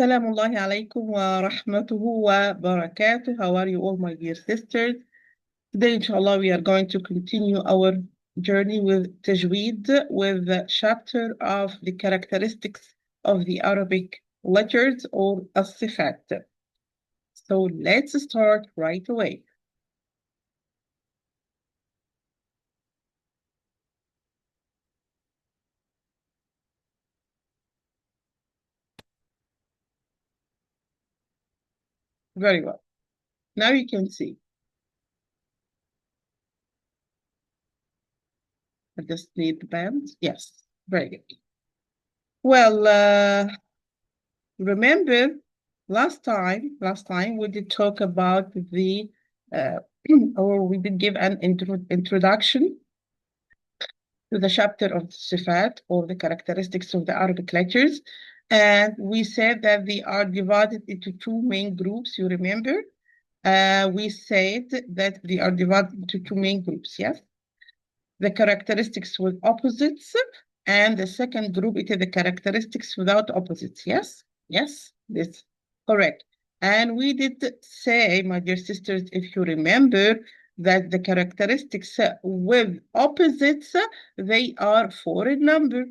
Assalamu alaikum wa rahmatuhu wa barakatuh. How are you all, my dear sisters? Today, inshallah, we are going to continue our journey with Tajweed with the chapter of the characteristics of the Arabic letters or as-sifat. So let's start right away. Very well. Now you can see. I just need the band. Yes, very good. Well, remember last time we did talk about the or we did give an introduction to the chapter of Sifat or the characteristics of the Arabic letters. And we said that they are divided into two main groups, you remember? We said that they are divided into two main groups, yes? The characteristics with opposites, and the second group, it is the characteristics without opposites, yes? Yes, this correct. And we did say, my dear sisters, if you remember, that the characteristics with opposites, they are four in number.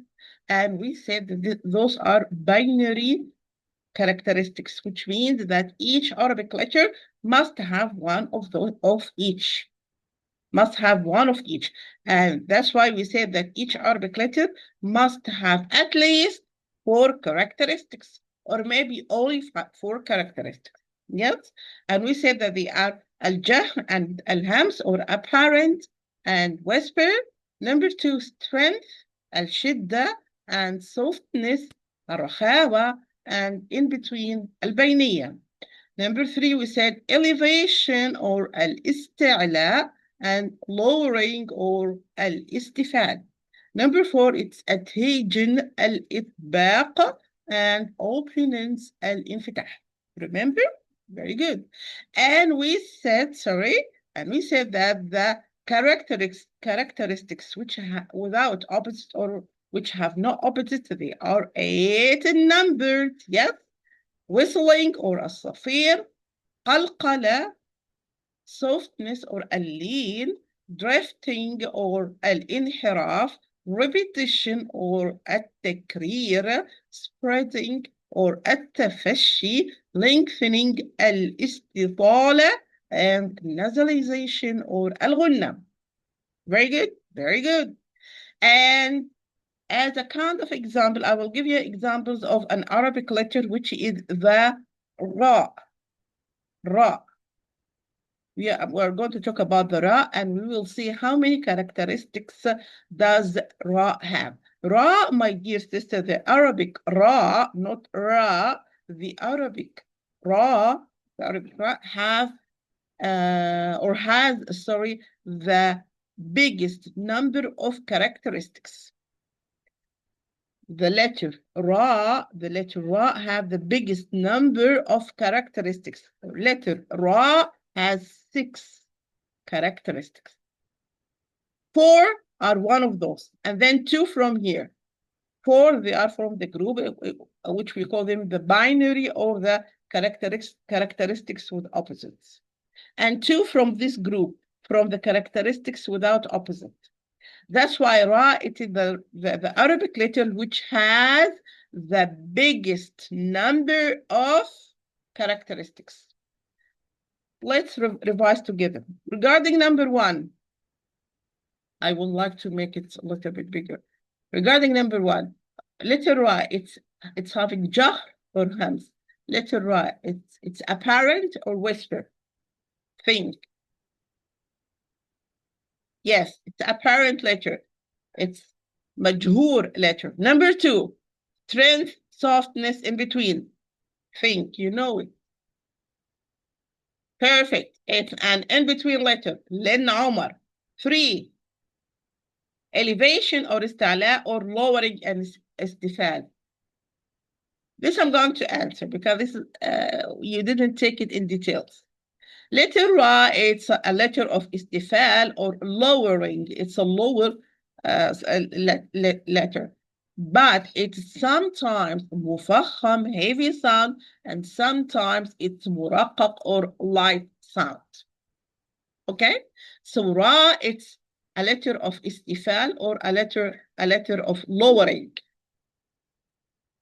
And we said that those are binary characteristics, which means that each Arabic letter must have one of those of each. Must have one of each. And that's why we said that each Arabic letter must have at least four characteristics, or maybe only four characteristics. Yes? And we said that they are al-jahr and al-hams, or apparent and whisper. Number two, strength, al-shidda, and softness, al-rakhawa, and in between, al-bayniyya. Number three, we said elevation, or al-isti'la, and lowering, or al-istifad. Number four, it's adhesion, al-itbaq, and openness, al-infitah. Remember? Very good. And we said that the characteristics which without opposites or which have no opposites, they are 8 in number. Yes? Whistling or الصفير, قلقلة, softness or اللين, drifting or الانحراف, repetition or التكرير, spreading or التفشي, lengthening الاستطالة, and nasalization or الغنة. Very good, very good. And as a kind of example, I will give you examples of an Arabic letter, which is the Ra. Ra. We're going to talk about the Ra, and we will see how many characteristics does Ra have. Ra, my dear sister, the Arabic Ra, not Ra, the Arabic Ra have the biggest number of characteristics. The letter Ra have the biggest number of characteristics. Letter Ra has 6 characteristics. 4 are one of those, and then 2 from here. 4, they are from the group, which we call them the binary, or the characteristics with opposites. And 2 from this group, from the characteristics without opposite. That's why Ra, it is the Arabic letter which has the biggest number of characteristics. Let's revise together. Regarding number 1, I would like to make it a little bit bigger. Regarding number 1, letter Ra, it's having jahr or hams. Letter Ra, it's apparent or whisper. Think. Yes, it's apparent letter. It's majhur letter. Number 2, strength, softness in between. Think, you know it. Perfect. It's an in-between letter. Len Omar. 3, elevation or istala, or lowering and istifal. This I'm going to answer because this is, you didn't take it in details. Letter Ra, it's a letter of istifal or lowering. It's a lower letter. but it's sometimes مفخم, heavy sound, and sometimes it's مرقق or light sound. Okay, so ra, it's a letter of istifal or a letter of lowering.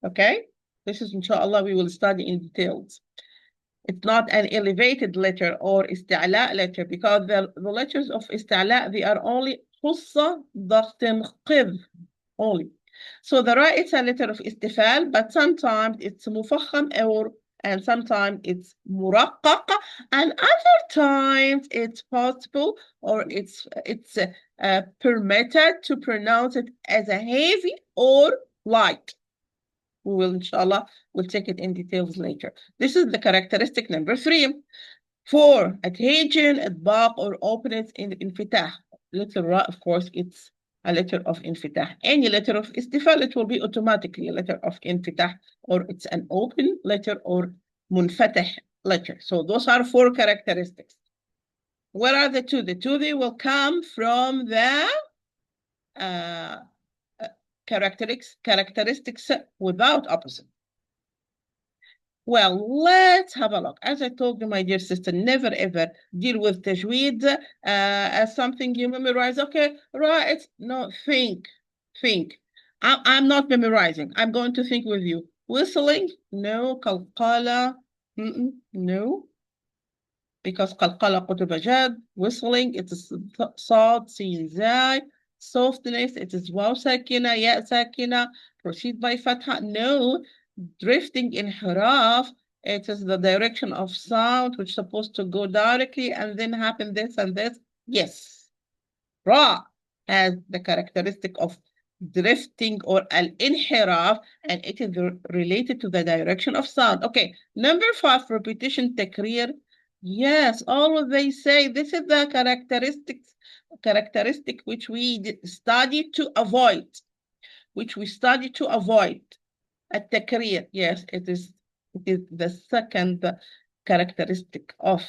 Okay, this is inshallah we will study in details. It's not an elevated letter or استعلاء letter because the letters of استعلاء they are only خصة ضغط قذ only. So the ra it's a letter of استفال, but sometimes it's مفخم and sometimes it's مرقق, and other times it's possible or it's permitted to pronounce it as a heavy or light. We will, inshallah, we'll take it in details later. This is the characteristic number 3. 4. Adhesion, إطباق, or openness in انفتاح. Letter ra, of course, it's a letter of انفتاح. Any letter of استفال, it will be automatically a letter of انفتاح, or it's an open letter or منفتح letter. So those are 4 characteristics. What are the 2? The 2, they will come from the characteristics without opposite. Well, let's have a look. As I told you, my dear sister, never ever deal with tajweed as something you memorize. Okay, right. No, think. I'm not memorizing. I'm going to think with you. Whistling? No. Qalqala? No. Because qalqala qutba jad. Whistling, it is sad, sin, zai. Softness, it is waw sakina, ya sakina. Proceed by fatha. No. Drifting in haraf, it is the direction of sound which is supposed to go directly and then happen this and this. Yes. Ra has the characteristic of drifting or al-inhiraf, and it is related to the direction of sound. Okay, number 5, repetition, takrir. Yes, always they say this is the characteristic which we study to avoid, التكرير. Yes, it is the second characteristic of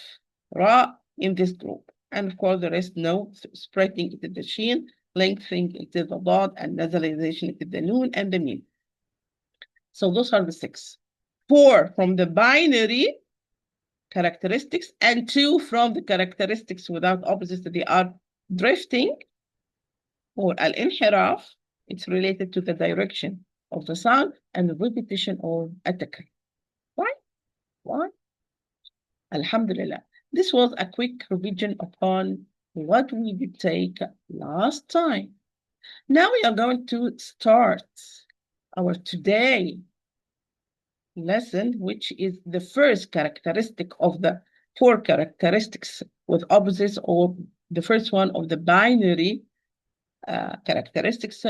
Ra in this group. And of course, the rest, no, spreading it to the sheen, lengthening it to the dot, and nasalization it to the noon and the mim. So those are the 6. 4 from the binary characteristics, and 2 from the characteristics without opposites. They are drifting or al-inhiraf. It's related to the direction of the sound, and the repetition or التكرار. Why? Alhamdulillah. This was a quick revision upon what we did take last time. Now we are going to start our today lesson, which is the first characteristic of the 4 characteristics with opposites, or the first one of the binary characteristics.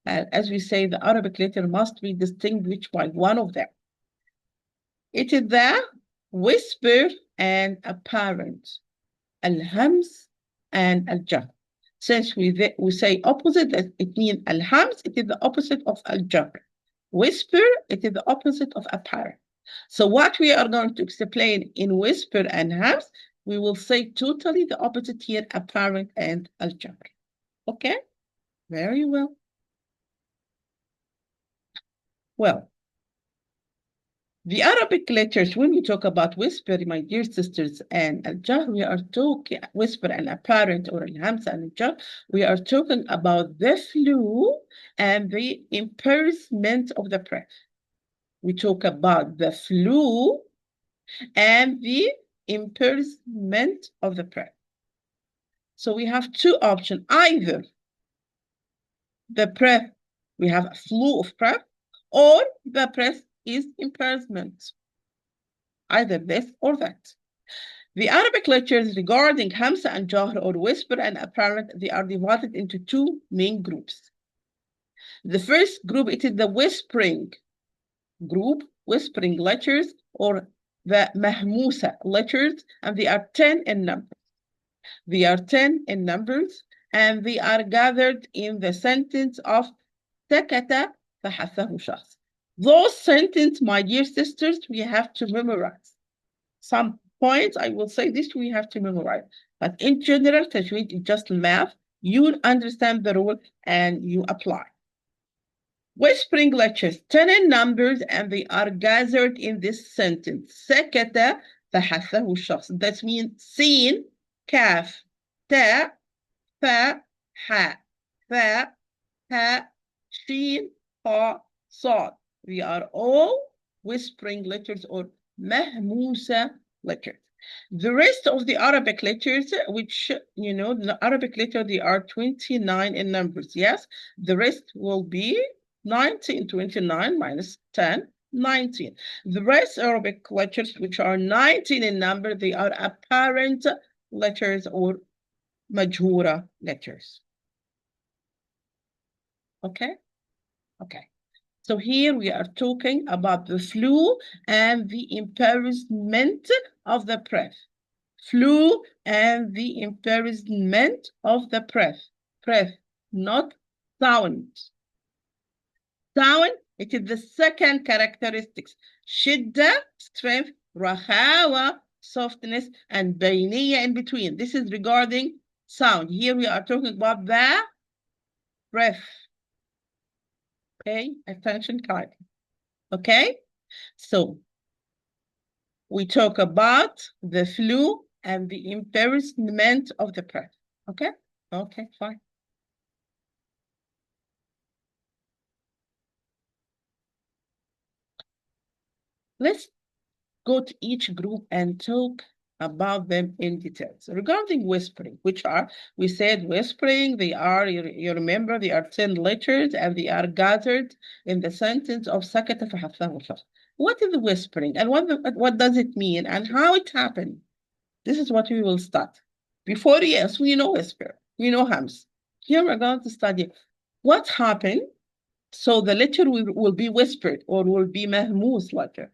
As we say, the Arabic letter must be distinguished by one of them. It is the whisper and apparent, الهمس and الجهر. Since we say opposite, it means الهمس, it is the opposite of الجهر. Whisper, it is the opposite of apparent. So what we are going to explain in whisper and hams, we will say totally the opposite here, apparent and الجهر. Okay? Very well. Well, the Arabic letters, when we talk about whisper, my dear sisters, and al-jahr, we are talking whisper and apparent, or al-hamza and al-jahr, we are talking about the flow and the imprisonment of the breath. We talk about the flow and the imprisonment of the breath. So we have 2 options. Either the breath, we have a flow of breath, or the breath is imprisonment. Either this or that. The Arabic letters regarding hamza and jahr, or whisper and apparent, they are divided into 2 main groups. The first group, it is the whispering group, whispering letters, or the mahmusa letters, and they are 10 in number. And they are gathered in the sentence of سكت فحثه شخص. Those sentences, my dear sisters, we have to memorize. Some points I will say this we have to memorize. But in general, tajweed is just math. You understand the rule and you apply. Whispering letters, 10 in numbers, and they are gathered in this sentence. سكت فحثه الشخص. That means سين كاف تاء فاء حاء فاء هاء شين قاء صاد. We are all whispering letters or مهموسة letters. The rest of the Arabic letters, which, you know, the Arabic letter, they are 29 in numbers. Yes, the rest will be 19, 29 minus 10, 19. The rest Arabic letters, which are 19 in number, they are apparent letters or majhura letters. Okay? Okay. So here we are talking about the flu and the embarrassment of the breath. Flu and the embarrassment of the breath. Breath, not sound. Sound, it is the second characteristics. Shidda, strength, rahawa, softness, and bayniya in between. This is regarding sound. Here we are talking about the breath. Pay attention kindly. Okay? So we talk about the flu and the embarrassment of the breath. Okay? Okay, fine. Let's go to each group and talk about them in details. Regarding whispering, which are, we said whispering, they are, you remember, they are 10 letters and they are gathered in the sentence of سكت فحثه الشخص. What is whispering and what does it mean and how it happened? This is what we will start. Before, yes, we know whisper, we know hams. Here we're going to study what happened so the letter will be whispered or will be mahmoos letter.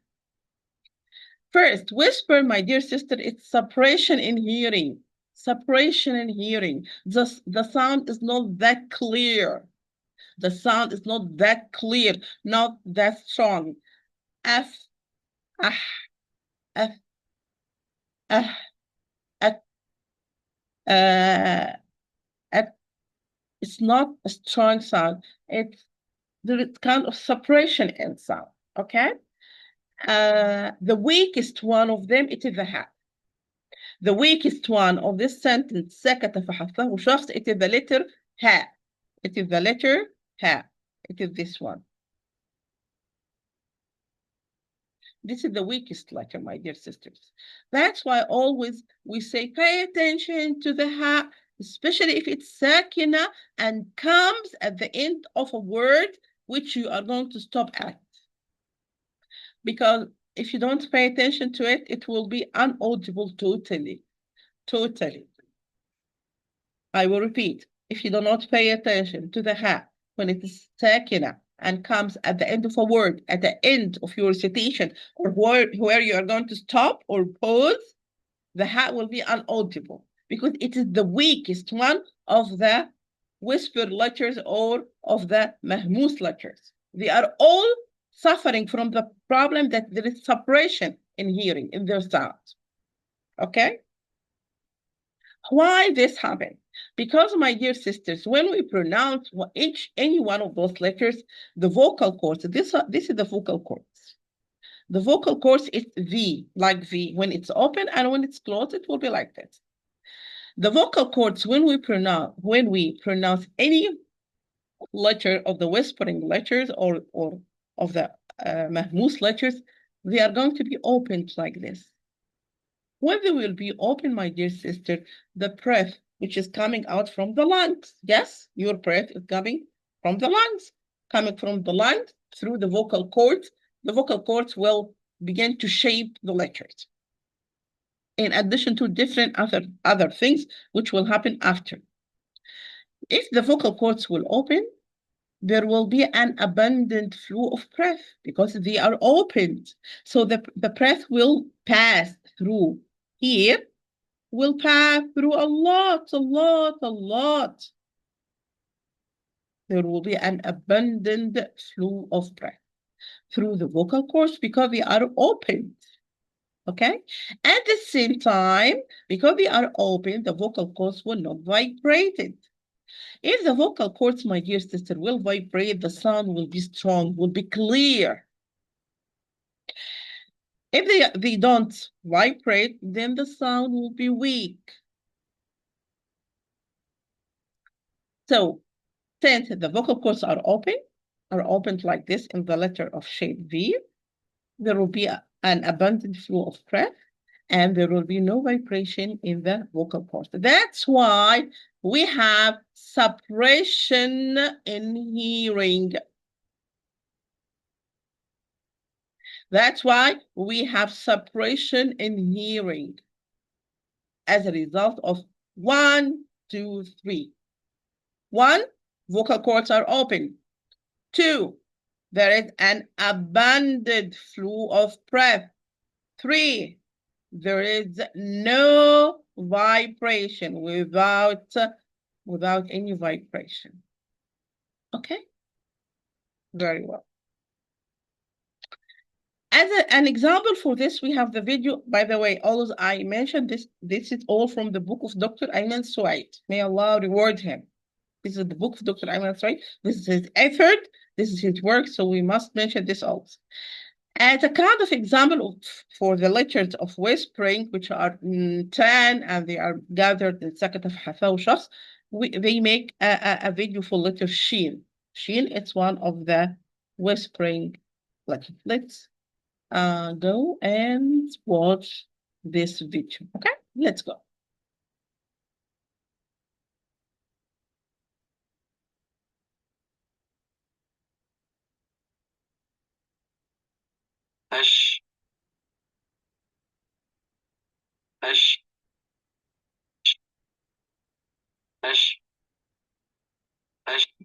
First, whisper, my dear sister, it's suppression in hearing. Suppression in hearing. The sound is not that clear. The sound is not that clear, not that strong. F, ah, f, ah, at, at. It's not a strong sound. There is kind of suppression in sound. Okay. The weakest one of them, it is the ha. The weakest one of this sentence, سكت فحثه شخص, it is the letter ha. It is the letter ha. It is this one. This is the weakest letter, my dear sisters. That's why always we say pay attention to the ha, especially if it's sakina and comes at the end of a word which you are going to stop at. Because if you don't pay attention to it, it will be inaudible totally. Totally. I will repeat. If you do not pay attention to the ha when it is sakina and comes at the end of a word, at the end of your recitation, or where you are going to stop or pause, the ha will be inaudible because it is the weakest one of the whisper letters or of the mahmoos letters. They are all suffering from the problem that there is suppression in hearing, in their sound. Okay? Why this happened? Because, my dear sisters, when we pronounce any one of those letters, the vocal cords, this is the vocal cords. The vocal cords is V, like V. When it's open and when it's closed, it will be like this. The vocal cords, when we pronounce any letter of the whispering letters or of the mahmoos letters, they are going to be opened like this. When they will be open, my dear sister, the breath which is coming out from the lungs. Yes, your breath is coming from the lungs. Coming from the lungs through the vocal cords. The vocal cords will begin to shape the letters. In addition to different other things which will happen after. If the vocal cords will open, there will be an abundant flow of breath because they are opened. So the breath will pass through here, will pass through a lot. There will be an abundant flow of breath through the vocal cords because they are opened. Okay? At the same time, because they are open, the vocal cords will not vibrate. If the vocal cords, my dear sister, will vibrate, the sound will be strong, will be clear. If they don't vibrate, then the sound will be weak. So since the vocal cords are opened like this in the letter of shape V, there will be an abundant flow of breath, and there will be no vibration in the vocal cords. That's why we have suppression in hearing. That's why we have suppression in hearing as a result of 1, 2, 3. 1, vocal cords are open. 2, there is an abundant flow of breath. 3, there is no vibration, without any vibration. Okay? Very well. As an example for this, we have the video. By the way, always I mentioned this. This is all from the book of Dr. Aymen Swaid. May Allah reward him. This is the book of Dr. Aymen Swaid. This is his effort. This is his work. So we must mention this also. As a kind of example for the letters of whispering, which are 10 and they are gathered in second of Hafawshas, they make a video for letter Sheen. Sheen, it's one of the whispering letters. Let's go and watch this video. Okay, let's go. Ash. Ash. Ash. Ash.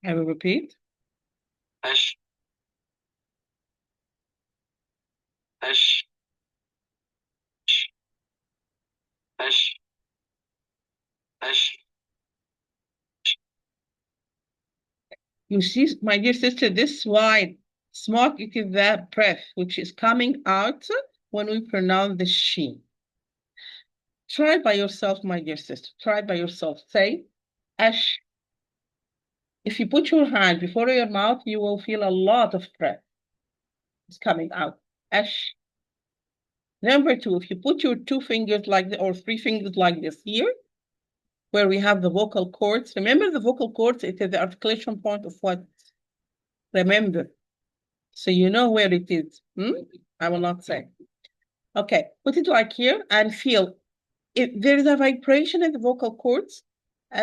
I will repeat. Ash. Ash. Ash. Ash. You see, my dear sister, this white smoke is the breath which is coming out when we pronounce the sheen. Try by yourself, my dear sister. Try by yourself. Say, ash. If you put your hand before your mouth, you will feel a lot of breath is coming out. Ash. Number 2, if you put your 2 fingers like this, or 3 fingers like this here, where we have the vocal cords. Remember the vocal cords, it is the articulation point of what? Remember. So you know where it is. I will not say. Okay, put it like here and feel. If there is a vibration in the vocal cords,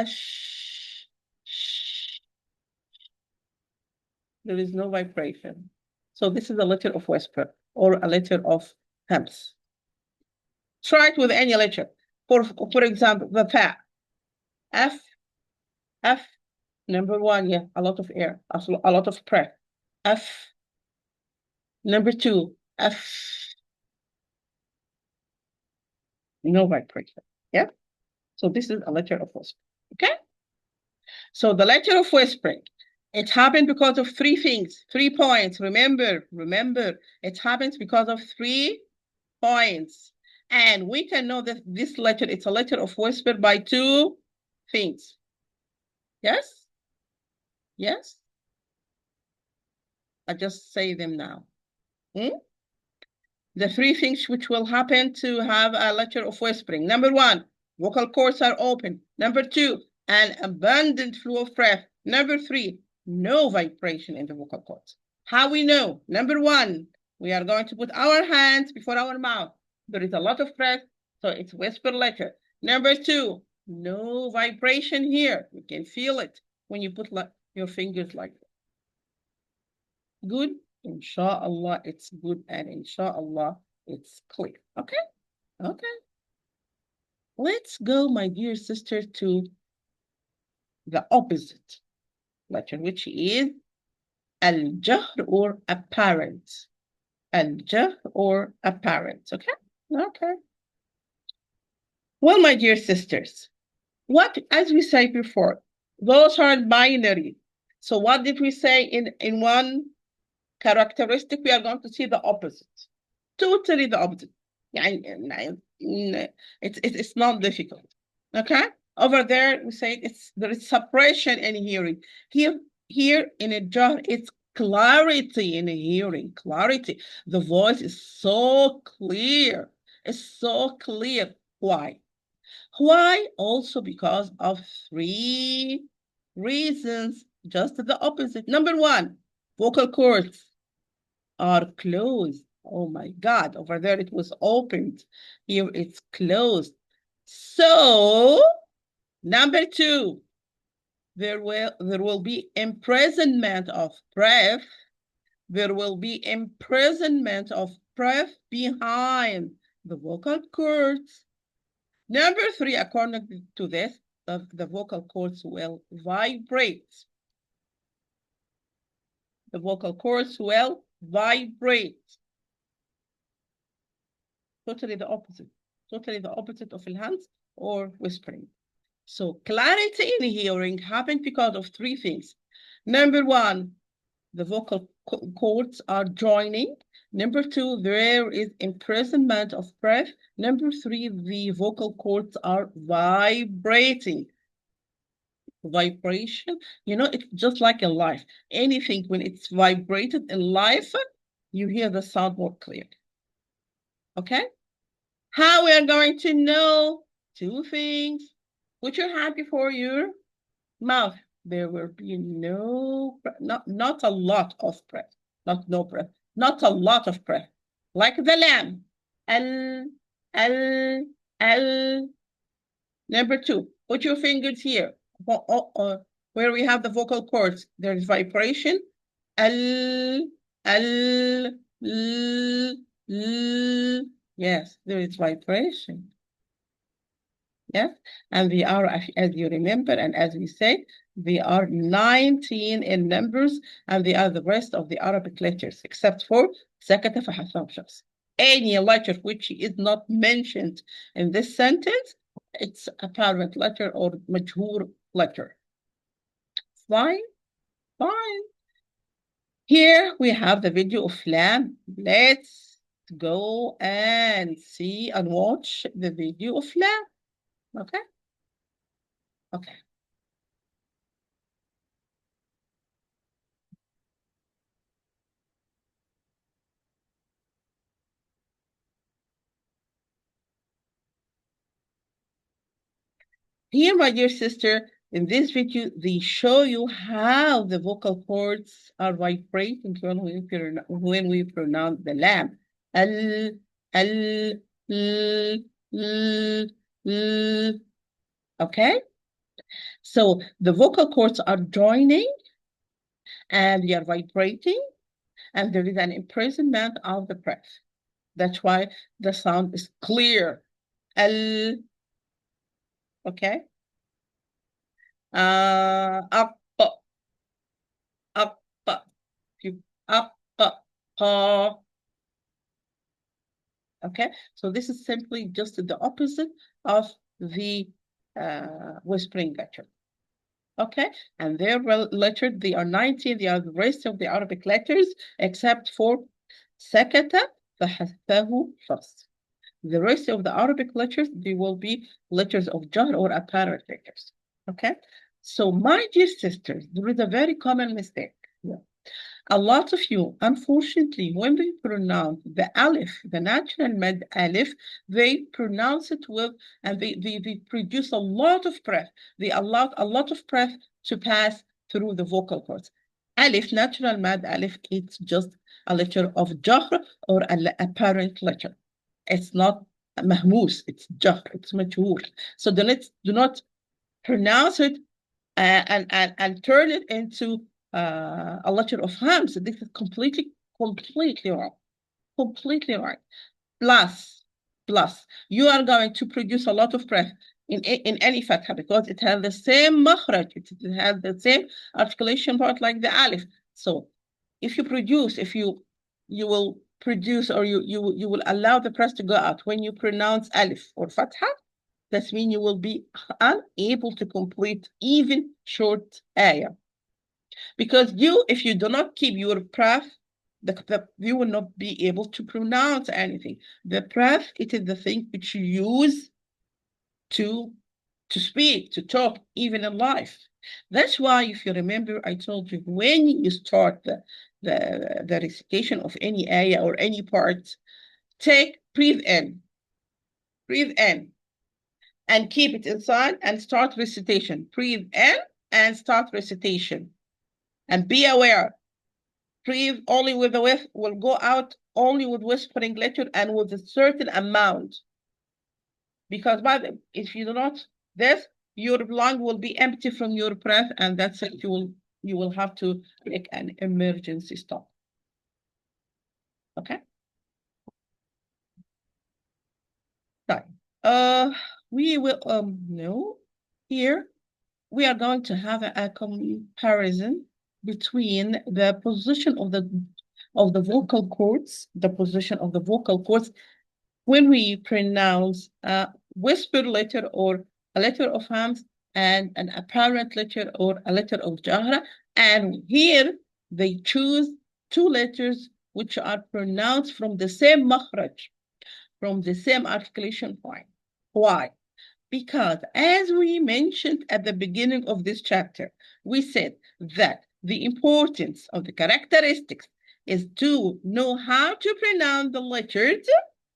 shh. There is no vibration. So this is a letter of whisper or a letter of hams. Try it with any letter. For example, the fa. F, number 1, yeah, a lot of air, a lot of breath. F, number 2, F, no vibration, yeah? So this is a letter of whispering, okay? So the letter of whispering, it happened because of 3 things, 3 points. Remember, it happens because of 3 points. And we can know that this letter, it's a letter of whisper by 2 things. Yes? Yes? I just say them now. The 3 things which will happen to have a letter of whispering. Number 1, vocal cords are open. Number 2, an abundant flow of breath. Number 3, no vibration in the vocal cords. How we know? Number 1, we are going to put our hands before our mouth. There is a lot of breath, so it's whisper letter. Number 2, no vibration here. You can feel it when you put your fingers like that. Good? Inshallah, it's good, and inshallah, it's clear. Okay? Okay. Let's go, my dear sister, to the opposite letter, which is الجهر or apparent. الجهر or apparent. Okay? Okay. Well, my dear sisters, as we said before, those are binary. So what did we say in one characteristic? We are going to see the opposite. Totally the opposite. it's not difficult. Okay? Over there, we say there is suppression in hearing. Here in a jar, it's clarity in hearing. Clarity. The voice is so clear. It's so clear. Why? Why? Also because of three reasons. Just the opposite. Number one, vocal cords are closed. Oh my God, over there it was opened. Here it's closed. So, number two, there will be imprisonment of breath. There will be imprisonment of breath behind the vocal cords. Number three, according to this, the vocal cords will vibrate. The vocal cords will vibrate. Totally the opposite. Totally the opposite of الهمس or whispering. So clarity in hearing happened because of three things. Number one, the vocal cords are joining. Number two, there is imprisonment of breath. Number three, the vocal cords are vibrating. Vibration, it's just like in life. Anything, when it's vibrated in life, you hear the sound more clearly. Okay? How we are going to know? Two things. Put your hand before your mouth. There will be not a lot of breath. Not no breath. Not a lot of breath. Like the lamb. L, L, L. Number two, put your fingers here. Where we have the vocal cords. There's vibration. L, L, L, L. Yes, there is vibration. Yes, and they are, as you remember, and as we say, they are 19 in numbers, and they are the rest of the Arabic letters, except for sakata فحصل. Any letter which is not mentioned in this sentence, it's a apparent letter or majhur letter. Fine, fine. Here we have the video of lamb. Let's go and see and watch the video of lamb. Okay? Okay. Here, my dear sister, in this video, they show you how the vocal cords are vibrating when we pronounce the lamb. L, L, L, L, L. Okay? So the vocal cords are joining and they are vibrating, and there is an imprisonment of the breath. That's why the sound is clear. L, okay? Up, up, up, pa. Okay, so this is simply just the opposite of the whispering letter. Okay, and their letter, they are 19, they are the rest of the Arabic letters, except for sakata, فحثه first. The rest of the Arabic letters, they will be letters of jar or apparent letters. Okay, so my dear sisters, there is a very common mistake. Yeah. A lot of you, unfortunately, when they pronounce the alif, the natural med alif, they pronounce it with, and they produce a lot of breath. They allow a lot of breath to pass through the vocal cords. Alif, natural mad alif, it's just a letter of jahr or an apparent letter. It's not mahmus, it's jahr, it's majhur. So do not pronounce it and turn it into a letter of hams. This is completely wrong. Completely wrong. Plus, you are going to produce a lot of breath in any fatha because it has the same makhraj, it has the same articulation part like the alif. So if you will produce, or you will allow the breath to go out when you pronounce alif or fatha. That means you will be unable to complete even short ayah. Because if you do not keep your breath You will not be able to pronounce anything. The breath, it is the thing which you use to speak, to talk, even in life. That's why, if you remember, I told you when you start the recitation of any ayah or any part, breathe in, and keep it inside and start recitation. Breathe in and start recitation. And be aware, breathe only with the will go out only with whispering letter and with a certain amount. Because if you do not this, your lung will be empty from your breath, and that's it. You will have to take an emergency stop. Okay. So, we will no here we are going to have a comparison between the position of the vocal cords, the position of the vocal cords when we pronounce a whisper letter or a letter of hams and an apparent letter or a letter of jahra. And here they choose two letters which are pronounced from the same makhraj, from the same articulation point. Why? Because as we mentioned at the beginning of this chapter, we said that the importance of the characteristics is to know how to pronounce the letters,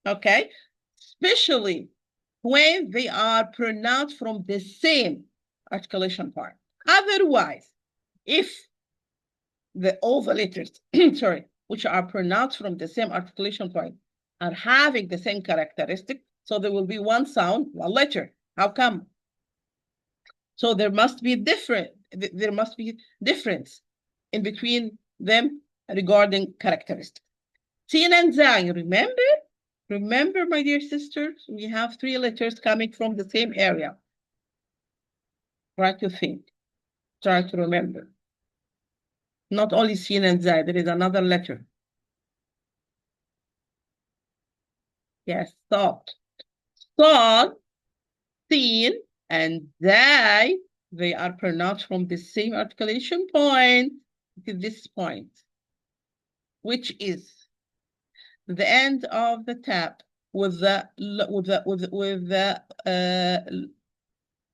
okay, especially when they are pronounced from the same articulation part. Otherwise, if all the letters, sorry, which are pronounced from the same articulation point are having the same characteristic, so there will be one sound, one letter. How come? So there must be difference in between them regarding characteristics. Sin and Zai, remember? Remember, my dear sisters, we have three letters coming from the same area. Try to think. Try to remember. Not only Sin and Zai, there is another letter. Yes, thought. Thought, Sin, and Zai, they are pronounced from the same articulation point to this point, which is the end of the tap with the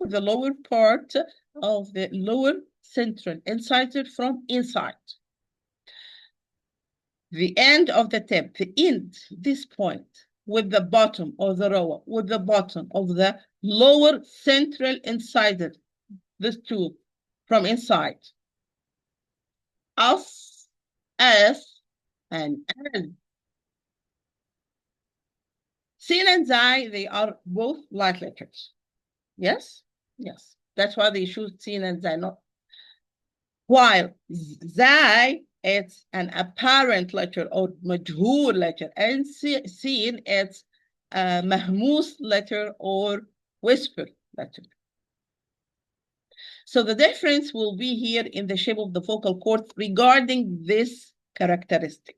lower part of the lower central incisor from inside. The end of the tap, the end, this point, with the bottom of the row, with the bottom of the lower central incisor, this two from inside. Us, S, and N. Sin and Zai, they are both light letters. Yes? Yes. That's why they choose Sin and Zai, not. While Zai, it's an apparent letter or majhul letter, and Sin, it's a mahmus letter or whisper letter. So the difference will be here in the shape of the vocal cords regarding this characteristic.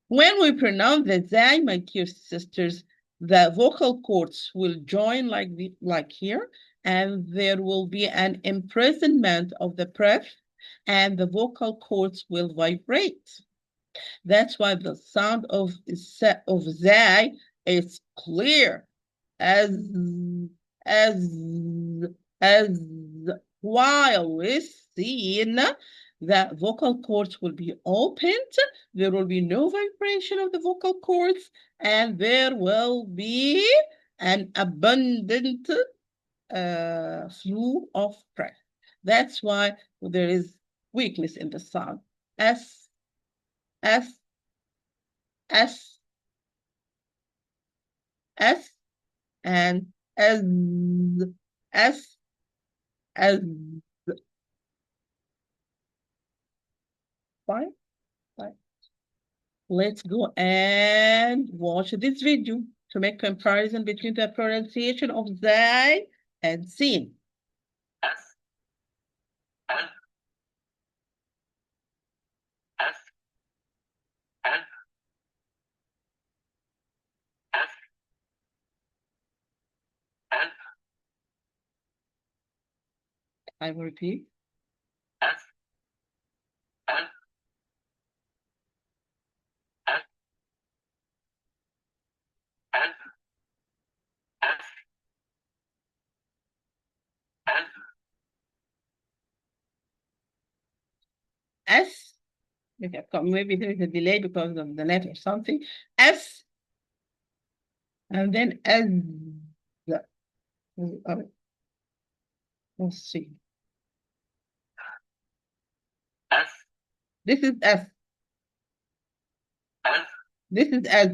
When we pronounce the Zai, my dear sisters, the vocal cords will join like here, and there will be an imprisonment of the breath, and the vocal cords will vibrate. That's why the sound of Zai is clear as as while with Sin, the vocal cords will be opened. There will be no vibration of the vocal cords, and there will be an abundant flow of breath. That's why there is weakness in the sound. S, S, S, S, and S, S, S. Fine, fine. Let's go and watch this video to make comparison between the pronunciation of Zai and Sin. S, S, S, S, S, S, I will repeat. S, S, S. Maybe there is a delay because of the net or something. S. And then S. Let's see. S. This is S. S. This is S.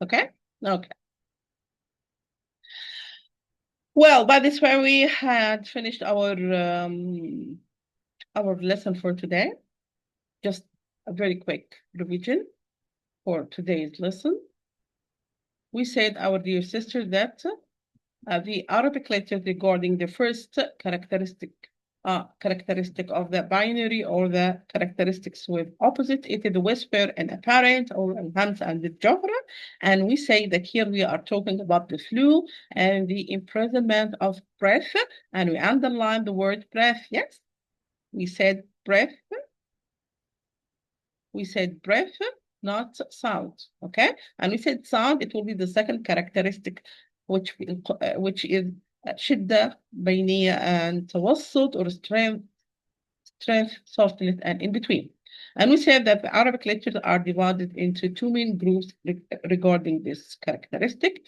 Okay? Okay. Well, by this way, we had finished our lesson for today. Just a very quick revision for today's lesson. We said, our dear sister, that the Arabic letters regarding the first characteristic of the binary or the characteristics with opposite, it is the whisper and apparent or الهمس and the الجهر. And we say that here we are talking about the flu and the imprisonment of breath, and we underline the word breath. Yes, we said breath. We said breath, not sound. Okay, and we said sound. It will be the second characteristic, which is شدة, بينية, and توسط, or strength, softness, and in between. And we said that the Arabic letters are divided into two main groups regarding this characteristic.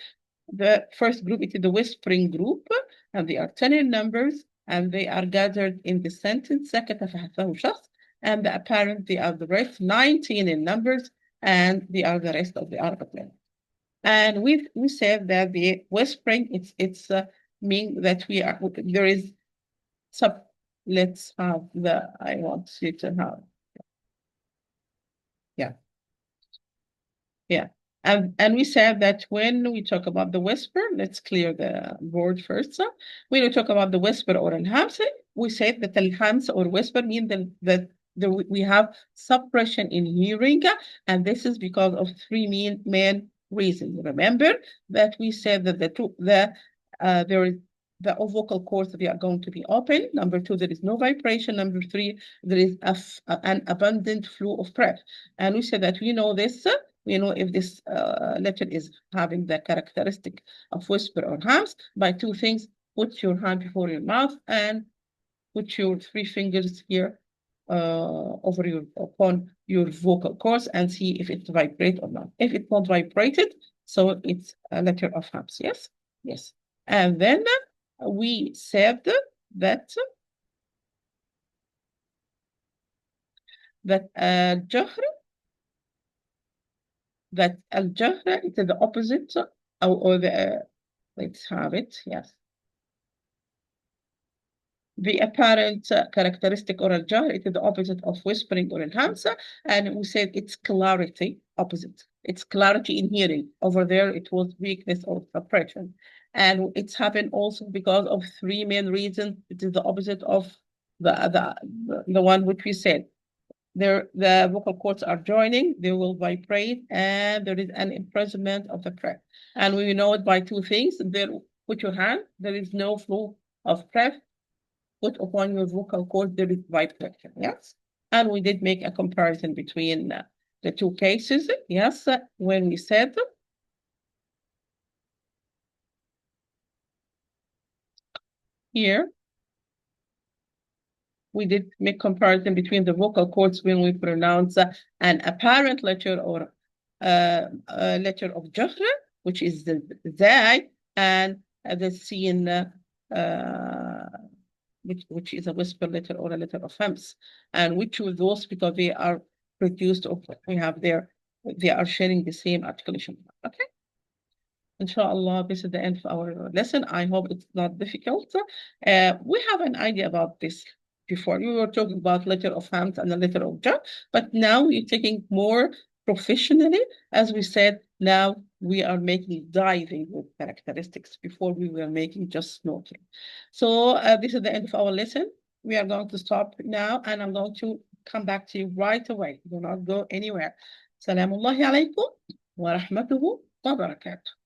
The first group is the whispering group, and they are 10 in numbers, and they are gathered in the sentence سكت فحثه شخص, and the apparent, they are the rest, 19 in numbers, and they are the rest of the Arabic letters. And we said that the whispering, it's mean that there is let's have I want you to have, yeah. And we said that when we talk about the whisper, let's clear the board first. When we talk about the whisper or الهمس, we said that الهمس or whisper mean that we have suppression in hearing, and this is because of three main reasons. Remember that we said that there is the vocal cords, they are going to be open. Number two, there is no vibration. Number three, there is an abundant flow of breath. And we said that we know this. We know if this letter is having the characteristic of whisper or hams by two things. Put your hand before your mouth and put your three fingers here upon your vocal cords and see if it vibrates or not. If it's not vibrated, so it's a letter of hams. Yes, yes. And then we said that الجهر, that الجهر is the opposite, or the let's have it, yes. The apparent characteristic or الجهر, it is the opposite of whispering or الهمس, and we said it's clarity, opposite. It's clarity in hearing. Over there, it was weakness or suppression. And it's happened also because of three main reasons. It is the opposite of the one which we said. The vocal cords are joining, they will vibrate, and there is an imprisonment of the breath. And we know it by two things. There, put your hand, there is no flow of breath. Put upon your vocal cord, there is vibration. Yes. And we did make a comparison between the two cases. Yes, when we said here, we did make comparison between the vocal cords when we pronounce an apparent letter or a letter of جهر, which is the zai, and the sin, which is a whisper letter or a letter of hams. And we choose those because they are produced, or we have they are sharing the same articulation. Okay. Inshallah, this is the end of our lesson. I hope it's not difficult. We have an idea about this before. We were talking about letter of hams and a letter of ja, but now we're taking more professionally. As we said, now we are making diving with characteristics. Before we were making just snorkeling. So this is the end of our lesson. We are going to stop now, and I'm going to come back to you right away. Do not go anywhere. Salamullahi alaikum wa rahmatuhu wa barakatuh.